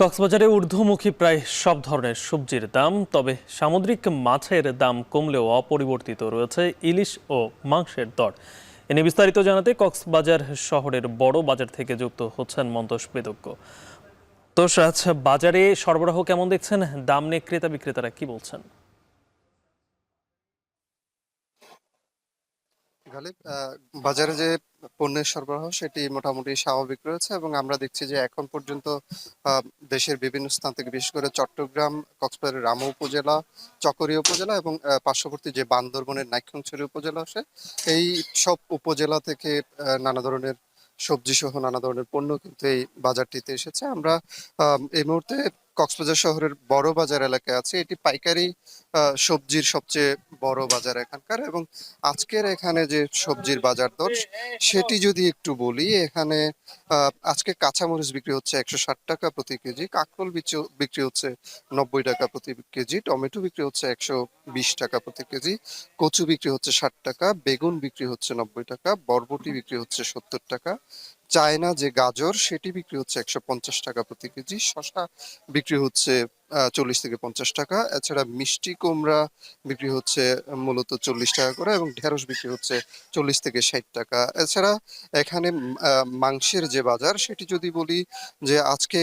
কক্সবাজারে ঊর্ধ্বমুখী প্রায় সব ধরনের সবজির দাম, তবে সামুদ্রিক মাছের দাম কমলেও অপরিবর্তিত রয়েছে ইলিশ ও মাংসের দর। এ নিয়ে বিস্তারিত জানাতে কক্সবাজার শহরের বড় বাজার থেকে যুক্ত হচ্ছেন মন্তোষ বেদজ্ঞ। তো আচ্ছা, বাজারে সরবরাহ কেমন দেখছেন? দাম নিয়ে ক্রেতা বিক্রেতারা কি বলছেন? গালিব বাজারে যে পণ্যের সরবরাহ সেটি মোটামুটি স্বাভাবিক রয়েছে এবং আমরা দেখছি যে এখন পর্যন্ত আ দেশের বিভিন্ন স্থান থেকে বিশেষ করে চট্টগ্রাম, কক্সবাজারের রামু উপজেলা, চকরিয়া উপজেলা এবং পার্শ্ববর্তী যে বান্দরবনের নাইক্ষ্যংছড়ি উপজেলা আসে, এই সব উপজেলা থেকে নানা ধরনের সবজিসহ নানা ধরনের পণ্য কিন্তু এই বাজারটিতে এসেছে। আমরা এই মুহূর্তে কক্সবাজার শহরের বড় বাজার এলাকায় আছি। এটি পাইকারি সবজির সবচেয়ে বড় বাজার এখানকার এবং আজকের এখানে যে সবজির বাজার দর সেটি যদি একটু বলি, এখানে আজকে কাঁচামরিচ বিক্রি হচ্ছে ৳১৬০ প্রতি কেজি, কাঁকরোল বিক্রি হচ্ছে ৳৯০ প্রতি কেজি, টমেটো বিক্রি হচ্ছে ৳১২০ প্রতি কেজি, কচু বিক্রি হচ্ছে ৳৬০, বেগুন বিক্রি হচ্ছে ৳৯০, বরবটি বিক্রি হচ্ছে ৳৭০, চায়না যে গাজর সেটি বিক্রি হচ্ছে ৳১৫০ প্রতি কেজি, শসা বিক্রি হচ্ছে ৳৪০ থেকে ৳৫০। এছাড়া মিষ্টি কুমড়া বিক্রি হচ্ছে মূলত ৳৪০ করে এবং ঢেঁড়স বিক্রি হচ্ছে ৳৪০ থেকে ষাট। এছাড়া এখানে মাংসের যে বাজার সেটি যদি বলি, যে আজকে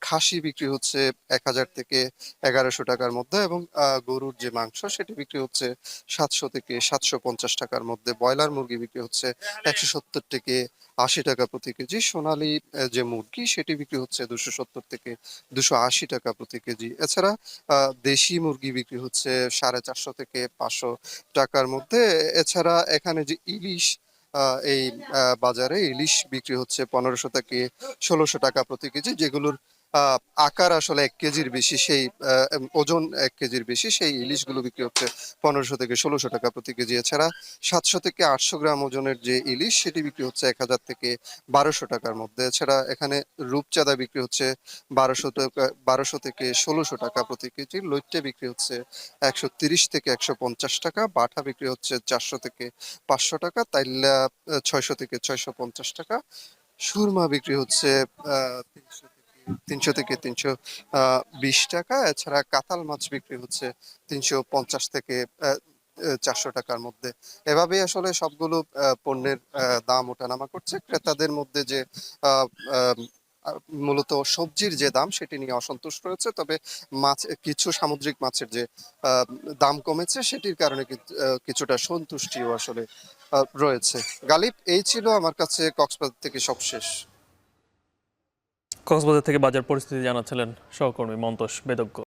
খাসি বিক্রি হচ্ছে ৳১,০০০ থেকে ৳১,১০০ মধ্যে এবং গরুর যে মাংস সেটি বিক্রি হচ্ছে ৳৭০০ থেকে ৳৭৫০ মধ্যে। ব্রয়লার মুরগি বিক্রি হচ্ছে ৳১৭০ থেকে ৳৮০ প্রতি কেজি। সোনালী যে মুরগি সেটি বিক্রি হচ্ছে ৳২৭০ থেকে ৳২৮০ প্রতি কেজি। এছাড়া আ দেশি মুরগি বিক্রি হচ্ছে ৳৪৫০ থেকে ৳৫০০ মধ্যে। এছাড়া এখানে যে ইলিশ, আ এই বাজারে ইলিশ বিক্রি হচ্ছে ৳১৫০০ থেকে ষোলশো প্রতি কেজি, যেগুলোর আ আকার আসলে ১ কেজির বেশি, সেই ওজন ১ কেজির বেশি, সেই ইলিশগুলো বিক্রি হচ্ছে ৳১৫০০ থেকে ষোলশো প্রতি কেজি। এছাড়া ৭০০ থেকে ৮০০ গ্রাম ওজনের যে ইলিশ সেটি বিক্রি হচ্ছে ৳১,০০০ থেকে ৳১,২০০ মধ্যে। এছাড়া এখানে রূপচাঁদা বিক্রি হচ্ছে ৳১,২০০ থেকে ষোলশো প্রতি কেজি। লইট্টা বিক্রি হচ্ছে ৳১৩০ থেকে ৳১৫০, বাটা বিক্রি হচ্ছে ৳৪০০ থেকে ৳৫০০, তাইল্যা ৳৬০০ থেকে ৳৬৫০, সুরমা বিক্রি হচ্ছে আ ৳৩০০ থেকে ৳৩২০। এছাড়া কাতাল মাছ বিক্রি হচ্ছে ৳৩৫০ থেকে আ এ ৳৪০০ র মধ্যে। এভাবেই আসলে সবগুলো পণ্যের দাম ওঠানামা করছে। ক্রেতাদের মধ্যে যে আ আম আ মূলত সবজির যে দাম সেটি নিয়ে অসন্তোষ রয়েছে। তবে কিছু সামুদ্রিক মাছের যে আ দাম কমেছে সেটির কারণে কিছুটা সন্তুষ্টিও আসলে রয়েছে। গালিব, এই ছিল আমার কাছে কক্সবাজার থেকে সবশেষ। কক্সবাজার থেকে বাজার পরিস্থিতি জানাচ্ছিলেন সহকর্মী মন্তোষ বেদজ্ঞ।